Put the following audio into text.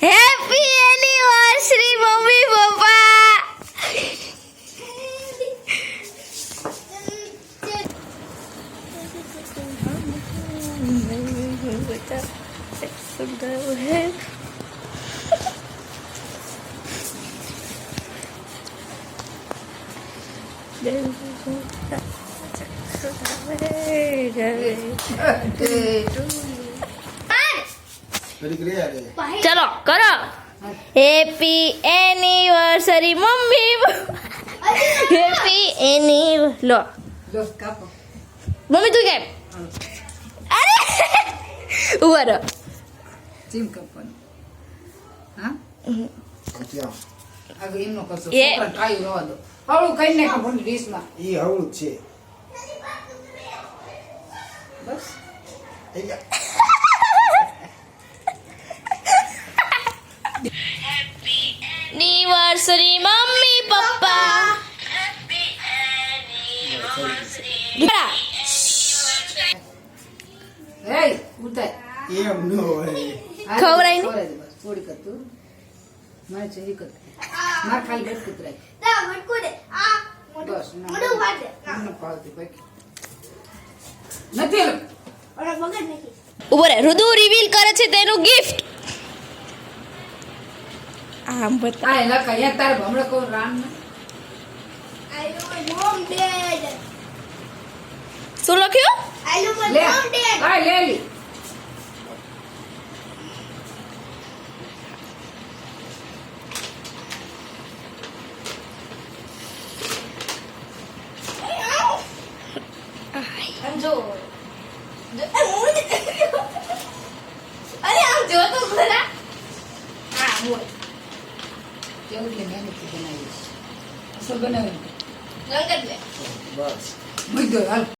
Happy anniversary mummy papa. सुंदर है चलो करो हैप्पी एनिवर्सरी मम्मी हैप्पी एनी लो मम्मी तू क्या अरे ऊपर ચીમ કપન હા આગળ એમનો કરશો એ ટ્રાય રવા દો હળું કઈ નાખો પણ ડીશમાં ઈ હવળું જ છે બસ एनिवर्सरी मम्मी पापा એ ઉતાર એમ નો હોય ખવડાય ને બસ થોડી કરતું મારે ચેરી કર માર ખાલી બેઠ કતરાય બસ ના પાવતી બાકી નથી ઉપર રુદુ રિવીલ કરે છે તેનું ગિફ્ટ આમ બતા આ એલા કયા તાર ભમડો કો રામ ને શું લખ્યું લે આ લે લી જો અરે આમ જો તો ખરા આ બોલ કેવું કે મેં બનાવી અસલ બનાવી લંગર લે બસ મુઈ દો હાલ